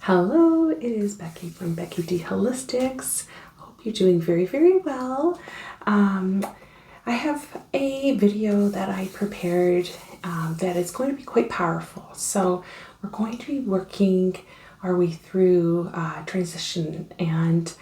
Hello, it is Becky from Becky D Holistics. Hope you're doing very, very well. I have a video that I prepared that is going to be quite powerful. So we're going to be working our way through transition, and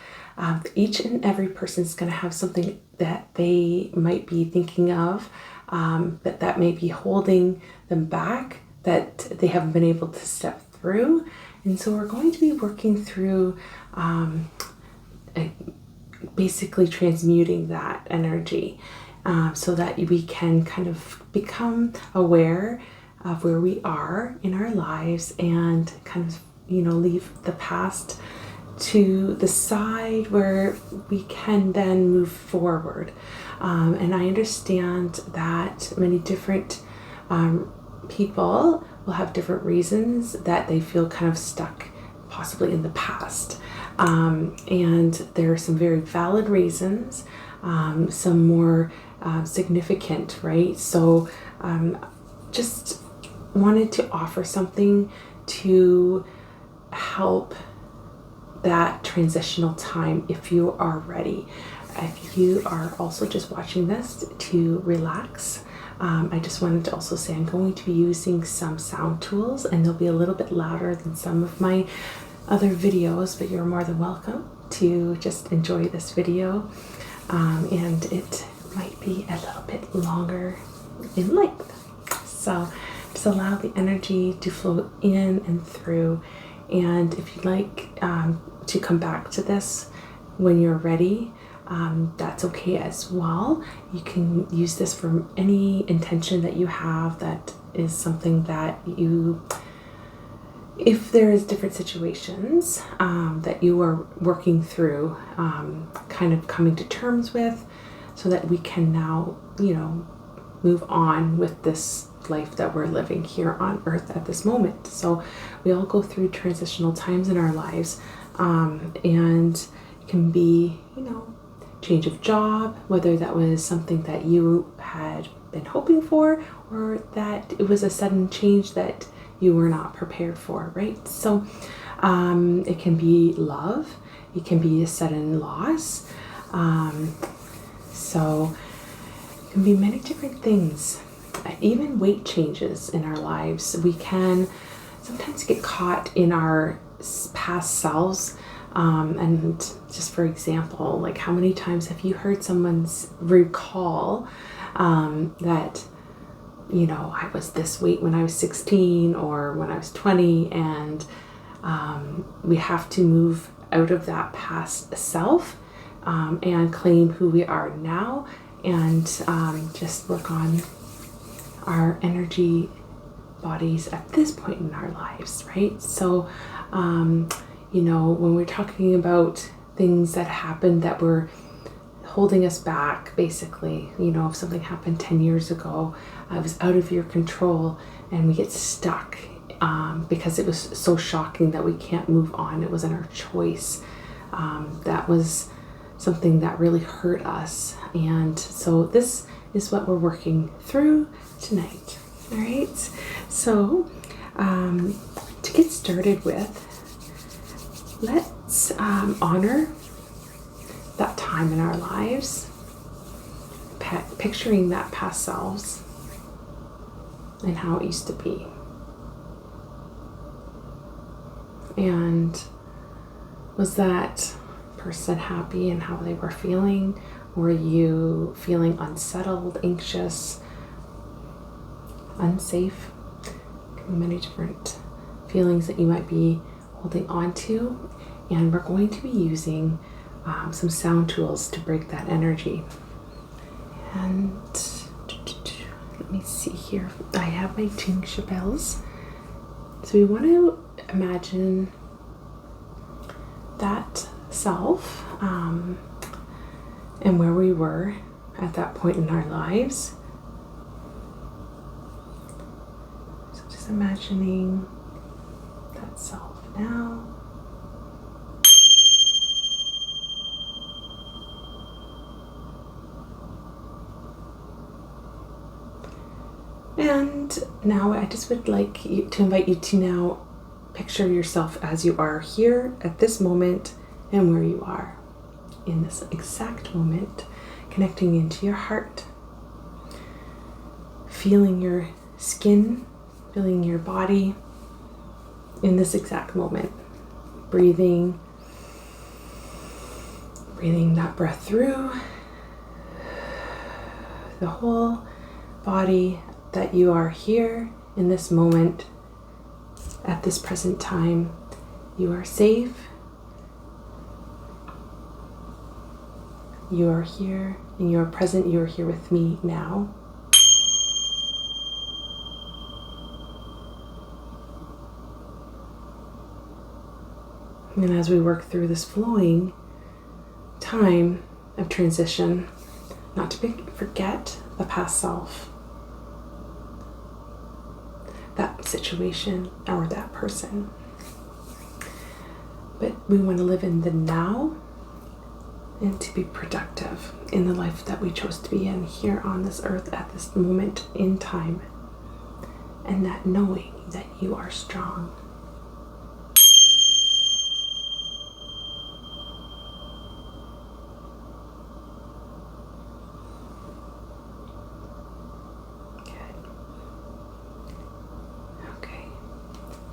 each and every person is going to have something that they might be thinking of that may be holding them back, that they haven't been able to step through. And so we're going to be working through basically transmuting that energy so that we can kind of become aware of where we are in our lives and kind of, leave the past to the side where we can then move forward. And I understand that many different people will have different reasons that they feel kind of stuck possibly in the past. And there are some very valid reasons, some more significant, right? So just wanted to offer something to help that transitional time if you are ready. If you are also just watching this to relax, I just wanted to also say I'm going to be using some sound tools, and they'll be a little bit louder than some of my other videos, but you're more than welcome to just enjoy this video. And it might be a little bit longer in length. So just allow the energy to flow in and through. And if you'd like to come back to this when you're ready, that's okay as well. You can use this for any intention that you have that is something that you, if there's different situations that you are working through, kind of coming to terms with, so that we can now, move on with this life that we're living here on earth at this moment. So we all go through transitional times in our lives, and it can be, change of job, whether that was something that you had been hoping for or that it was a sudden change that you were not prepared for, right? So it can be love, it can be a sudden loss, so it can be many different things. Even weight changes in our lives. We can sometimes get caught in our past selves. And just for example, like how many times have you heard someone's recall that, I was this weight when I was 16 or when I was 20, and we have to move out of that past self and claim who we are now, and just work on our energy bodies at this point in our lives, right? So when we're talking about things that happened that were holding us back, basically, if something happened 10 years ago, it was out of your control, and we get stuck because it was so shocking that we can't move on. It wasn't our choice. That was something that really hurt us. And so this is what we're working through tonight. All right. So to get started with, let's honor that time in our lives, picturing that past selves and how it used to be. And was that person happy in how they were feeling? Were you feeling unsettled, anxious, unsafe? Many different feelings that you might be holding on to, and we're going to be using some sound tools to break that energy. And let me see here. I have my tincture bells. So we want to imagine that self and where we were at that point in our lives. So just imagining that self now. And now I just would like to invite you to now picture yourself as you are here at this moment and where you are in this exact moment, connecting into your heart, feeling your skin, feeling your body in this exact moment, breathing that breath through the whole body, that you are here in this moment at this present time. You are safe. You are here and you are present. You are here with me now. And as we work through this flowing time of transition, not to forget the past self, that situation or that person. But we want to live in the now and to be productive in the life that we chose to be in here on this earth at this moment in time. And that knowing that you are strong.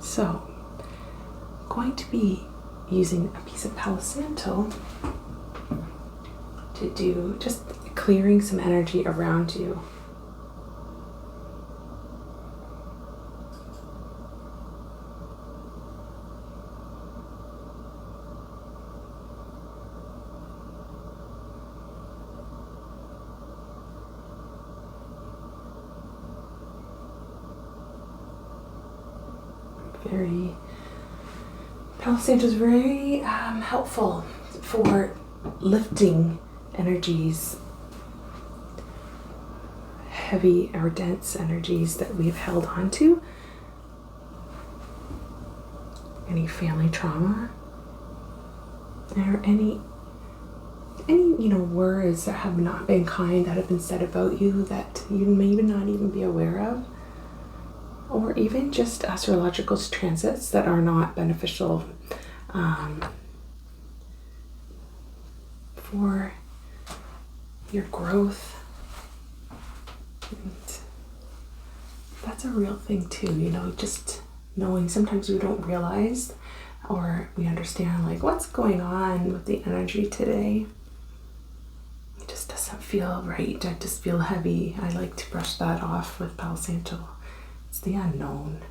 So, I'm going to be using a piece of Palo Santo to do just clearing some energy around you. Palo Santo is very helpful for lifting energies, heavy or dense energies that we've held on to, any family trauma, or any words that have not been kind, that have been said about you that you may not even be aware of. Or even just astrological transits that are not beneficial for your growth. And that's a real thing too, just knowing sometimes we don't realize or we understand like what's going on with the energy today. It just doesn't feel right. I just feel heavy. I like to brush that off with Palo Santo. It's the unknown.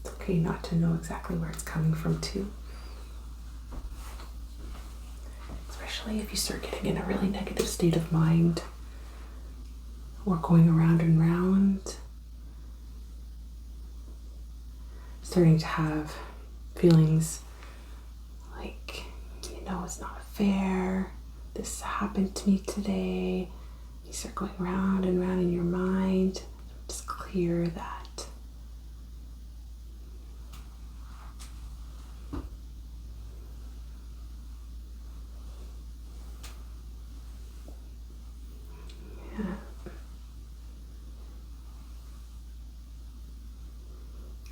It's okay not to know exactly where it's coming from too. Especially if you start getting in a really negative state of mind or going around and round. Starting to have feelings like, it's not fair. This happened to me today. You start going round and round in your mind. Just clear that.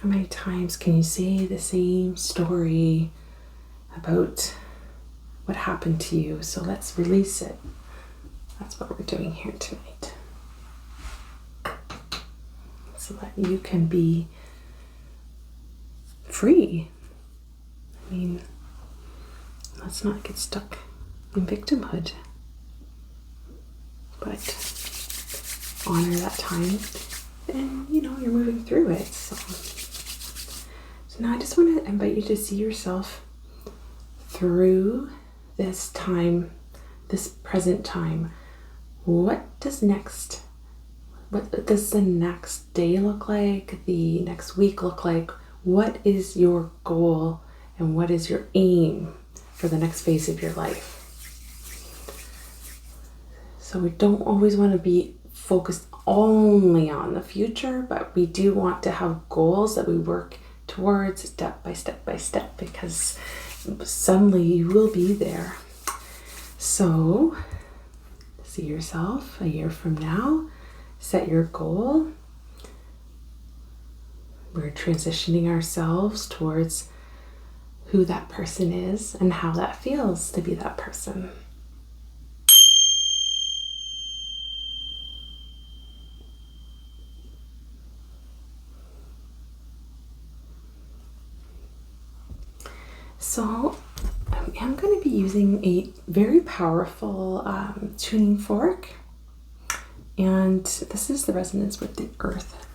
How many times can you say the same story about what happened to you? So let's release it. That's what we're doing here tonight. So that you can be free. Let's not get stuck in victimhood, but honor that time, and you're moving through it. So now I just want to invite you to see yourself through this time, this present time. What does the next day look like? The next week look like? What is your goal and what is your aim for the next phase of your life? So we don't always want to be focused only on the future, but we do want to have goals that we work towards step by step by step, because suddenly you will be there. So see yourself a year from now, set your goal, We're transitioning ourselves towards who that person is and how that feels to be that person. So I'm going to be using a very powerful tuning fork, and this is the resonance with the earth,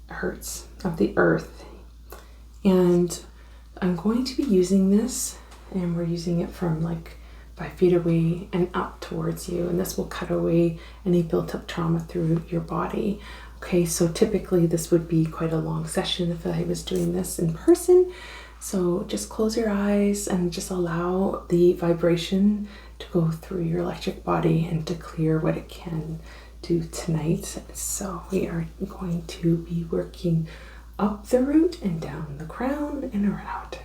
hertz of the earth. And I'm going to be using this, and we're using it from like 5 feet away and up towards you, and this will cut away any built-up trauma through your body. Okay, so typically this would be quite a long session if I was doing this in person. So just close your eyes and just allow the vibration to go through your electric body and to clear what it can do tonight. So we are going to be working up the root and down the crown and around.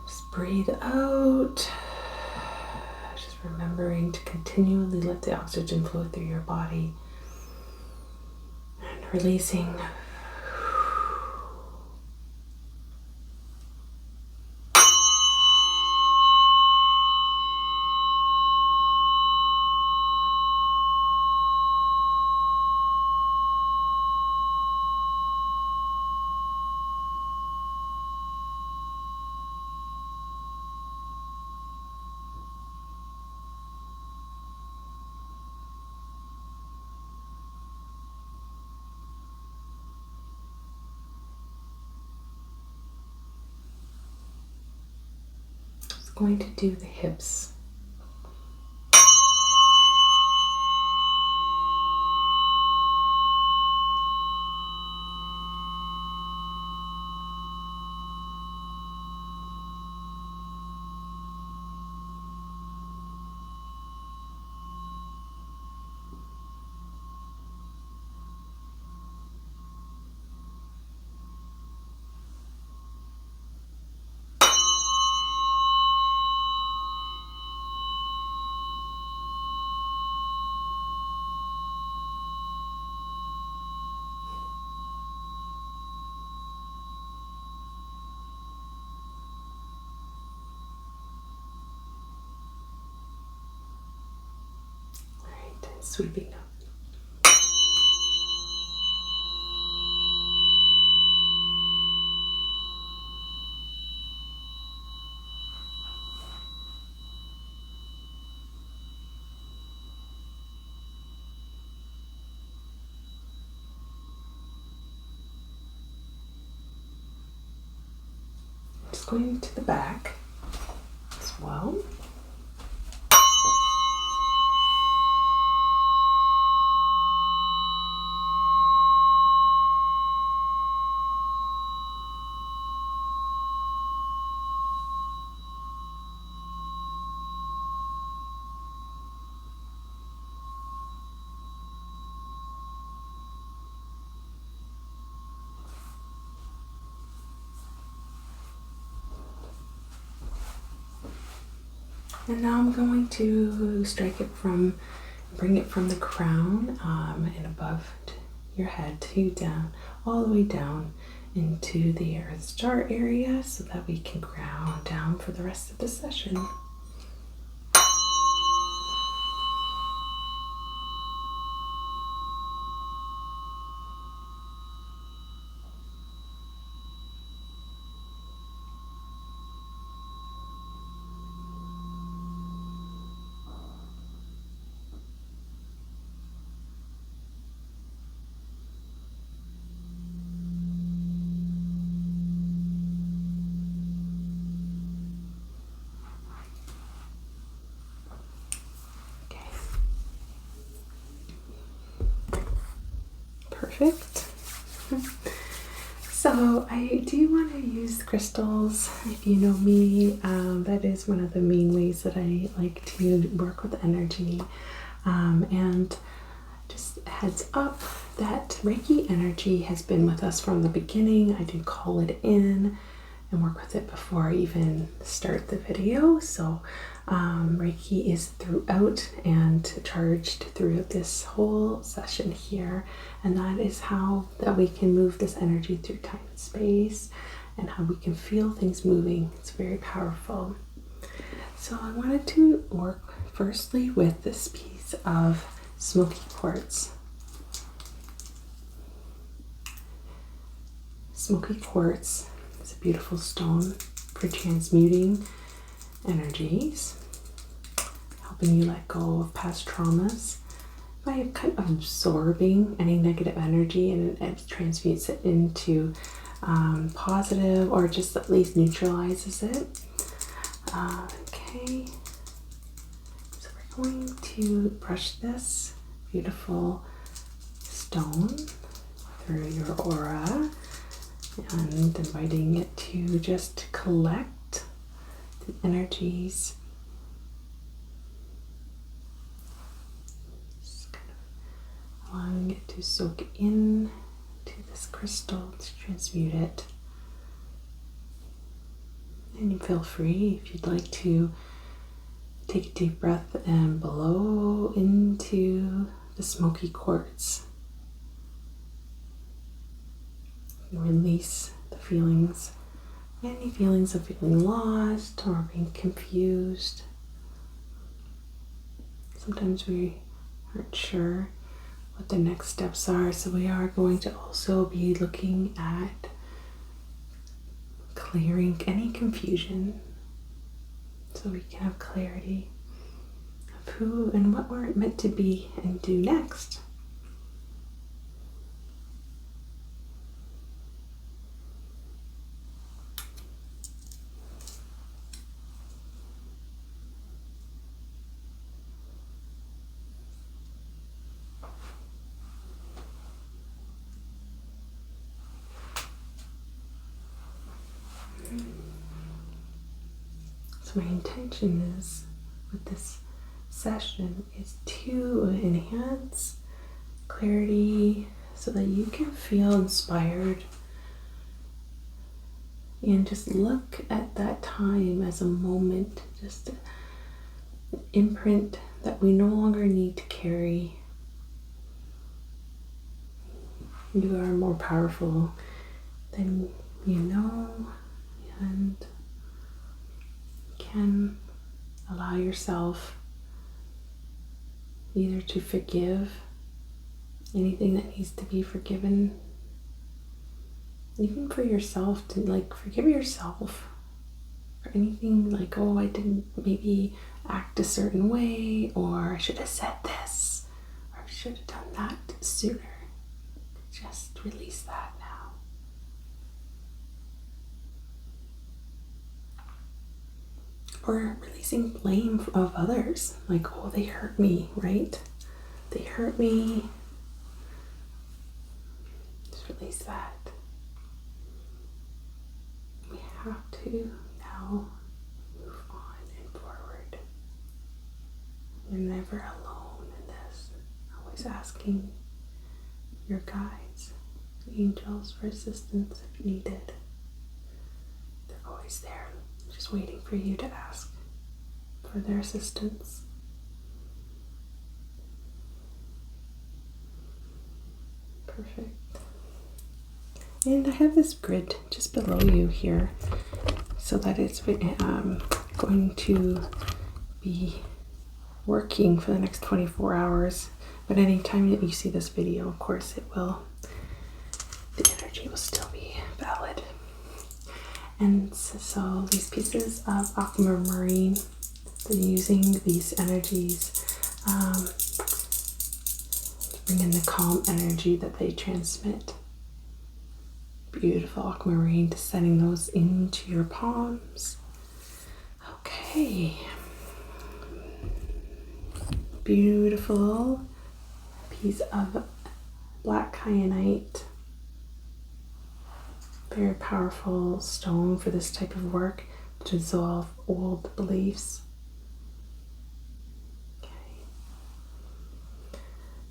Just breathe out. Just remembering to continually let the oxygen flow through your body. And releasing. Going to do the hips. Sweeping up. Just going to the back as well. And now I'm going to bring it from the crown and above your head to down, all the way down into the earth star area so that we can ground down for the rest of the session. Perfect. So I do want to use crystals. If you know me, that is one of the main ways that I like to work with energy. And just heads up that Reiki energy has been with us from the beginning. I do call it in and work with it before I even start the video. So Reiki is throughout and charged throughout this whole session here, and that is how that we can move this energy through time and space and how we can feel things moving. It's very powerful. So I wanted to work firstly with this piece of smoky quartz. Smoky quartz is a beautiful stone for transmuting energies, helping you let go of past traumas by kind of absorbing any negative energy, and it transmutes it into positive, or just at least neutralizes it. Okay, so we're going to brush this beautiful stone through your aura and inviting it to just collect the energies. Just kind of allowing it to soak in to this crystal to transmute it. And you feel free, if you'd like, to take a deep breath and blow into the smoky quartz. And release the feelings, any feelings of feeling lost or being confused. Sometimes we aren't sure what the next steps are, so we are going to also be looking at clearing any confusion so we can have clarity of who and what we're meant to be and do next. So my intention is with this session is to enhance clarity so that you can feel inspired and just look at that time as a moment, just an imprint that we no longer need to carry. You are more powerful than you know, and can allow yourself either to forgive anything that needs to be forgiven, even for yourself, to forgive yourself for anything like, oh, I didn't maybe act a certain way, or I should have said this, or I should have done that sooner. Just release that now. Or releasing blame of others, like, oh, they hurt me, right? They hurt me. Just release that. We have to now move on and forward. You're never alone in this. Always asking your guides, angels, for assistance if needed. They're always there, just waiting for you to ask for their assistance. Perfect. And I have this grid just below you here so that it's going to be working for the next 24 hours. But anytime that you see this video, of course, the energy will still be valid. And so these pieces of aquamarine, they're using these energies to bring in the calm energy that they transmit. Beautiful aquamarine, just sending those into your palms. Okay. Beautiful piece of black kyanite. Very powerful stone for this type of work to dissolve old beliefs. Okay.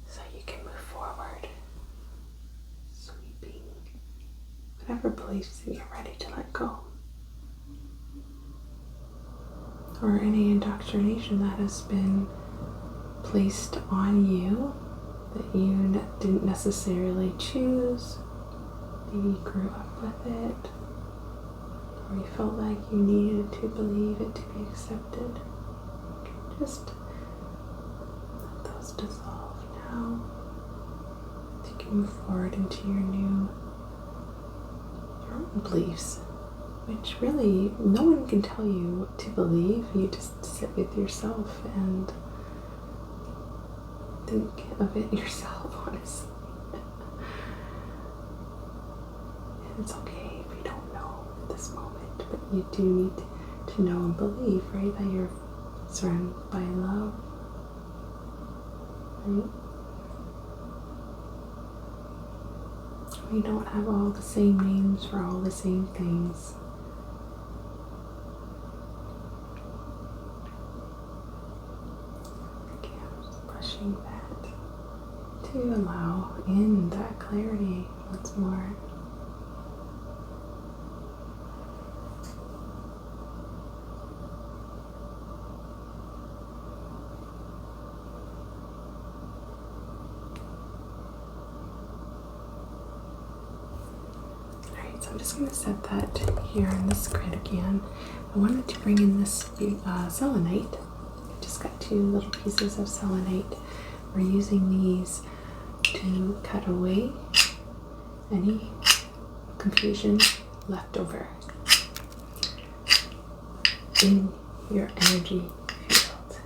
So you can move forward, sweeping whatever beliefs that you're ready to let go, or any indoctrination that has been placed on you that you didn't necessarily choose. Maybe you grew up with it, or you felt like you needed to believe it to be accepted. Just let those dissolve now. You can move forward into your own beliefs, which really no one can tell you what to believe. You just sit with yourself and think of it yourself, honestly. And it's okay if you don't know at this moment, but you do need to know and believe, right, that you're surrounded by love, right? We don't have all the same names for all the same things. Okay, I'm just brushing that to allow in that clarity once more. I'm just going to set that here on this grid again. I wanted to bring in this selenite. I just got 2 little pieces of selenite. We're using these to cut away any confusion left over in your energy field.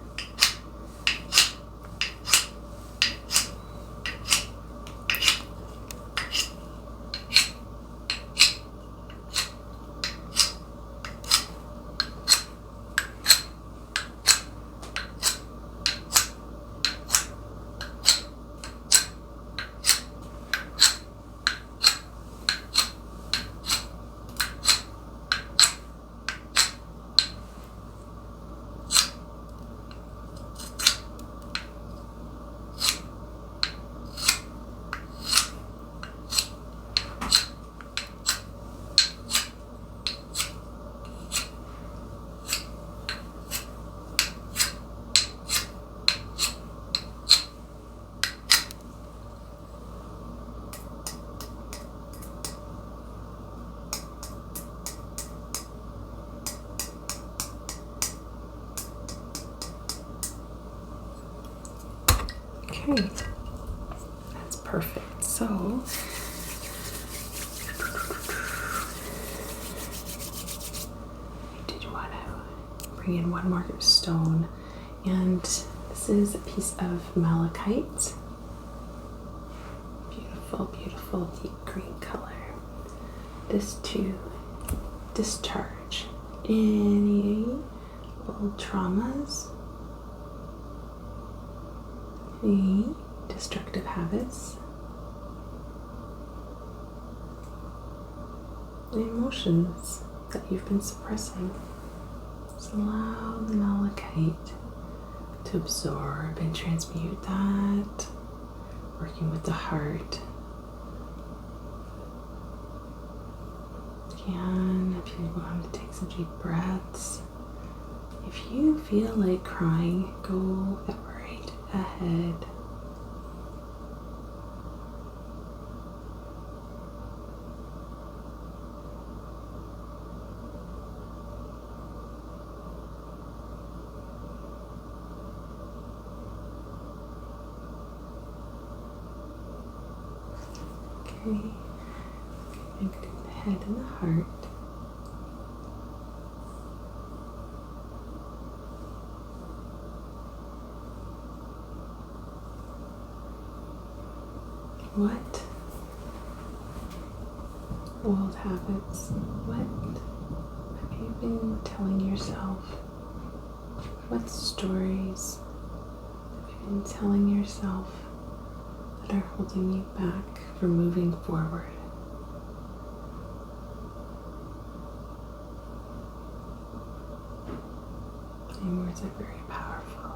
Okay, that's perfect. So I did want to bring in one more stone, and this is a piece of malachite. Beautiful, beautiful deep green color. This to discharge any old traumas, any destructive habits, the emotions that you've been suppressing. Just allow the malachite to absorb and transmute that, working with the heart. Again, if you want to take some deep breaths, if if you feel like crying, go right ahead. Okay, connecting the head and the heart. What old habits, what have you been telling yourself? What stories have you been telling yourself that are holding you back from moving forward? And words are very powerful.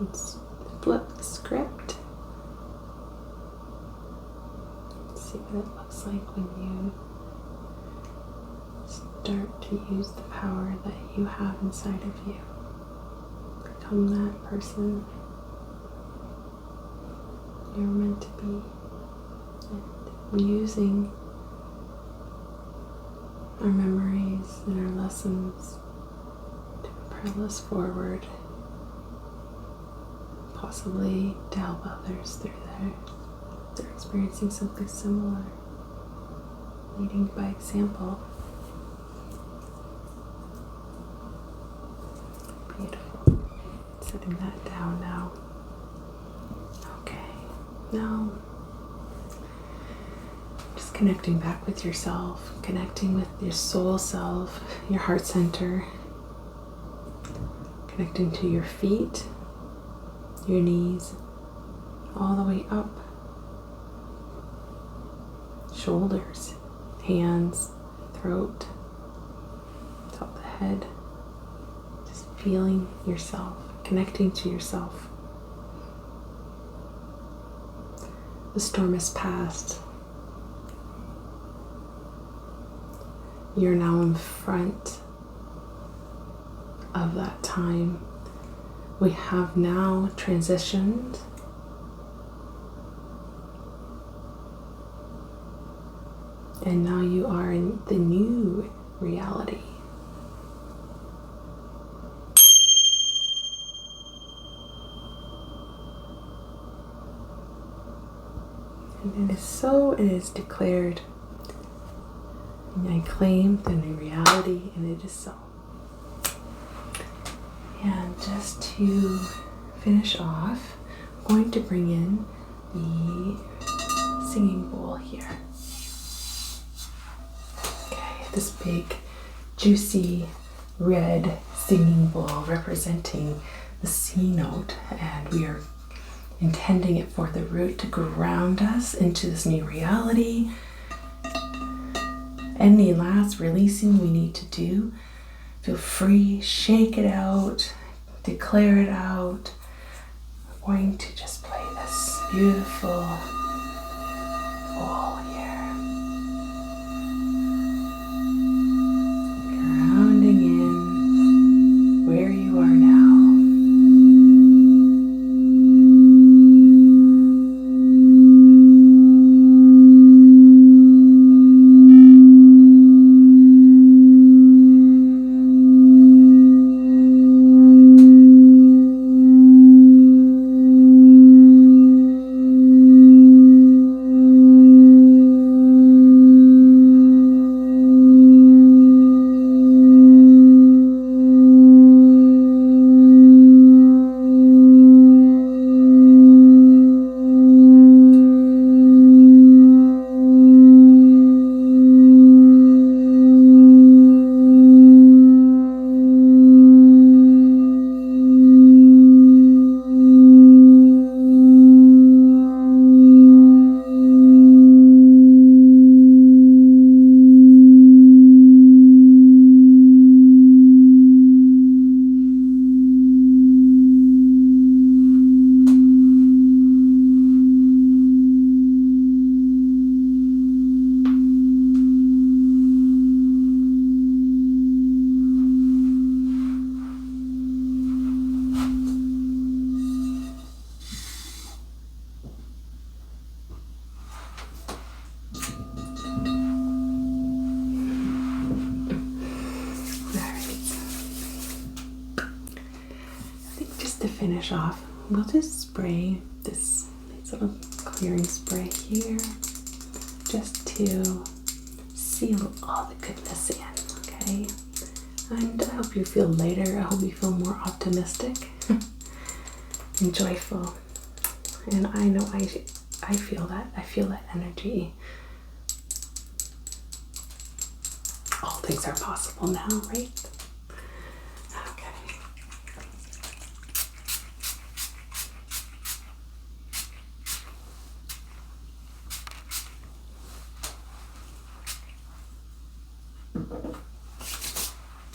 Let's flip the script. See what it looks like when you start to use the power that you have inside of you. Become that person you're meant to be. And using our memories and our lessons to propel us forward. Possibly to help others through they're experiencing something similar, leading by example. Beautiful. Setting that down now. Okay, now just connecting back with yourself, connecting with your soul self, your heart center, connecting to your feet, your knees, all the way up, shoulders, hands, throat, top of the head, just feeling yourself, connecting to yourself. The storm has passed. You're now in front of that time. We have now transitioned and now you are in the new reality. And it is so, it is declared. And I claim the new reality, and it is so. And just to finish off, I'm going to bring in the singing bowl here. Okay, this big, juicy, red singing bowl representing the C note, and we are intending it for the root to ground us into this new reality. Any last releasing we need to do, feel free, shake it out, declare it out. We're going to just play this beautiful bowl here. Grounding in where you are now. finish off, we'll just spray this nice little clearing spray here just to seal all the goodness in, okay? And I hope you feel lighter. I hope you feel more optimistic and joyful. And I know I feel that. I feel that energy. All things are possible now, right?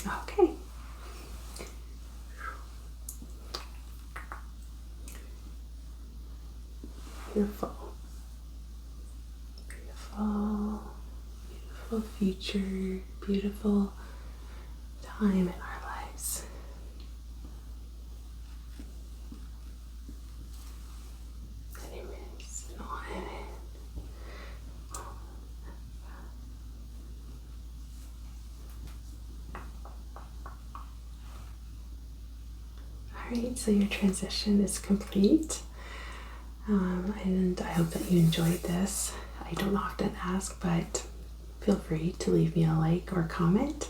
Okay. Beautiful. Beautiful. Beautiful future. Beautiful time in our lives. Alright, so your transition is complete. And I hope that you enjoyed this. I don't often ask, but feel free to leave me a like or comment.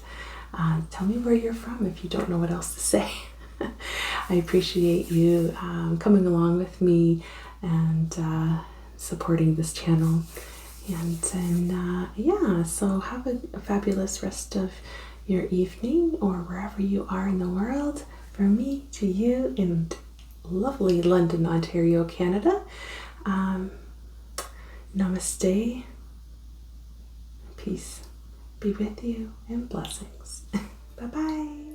Tell me where you're from if you don't know what else to say. I appreciate you coming along with me and supporting this channel. And then, yeah, so have a fabulous rest of your evening or wherever you are in the world. From me to you in lovely London, Ontario, Canada. Namaste. Peace be with you and blessings. Bye-bye.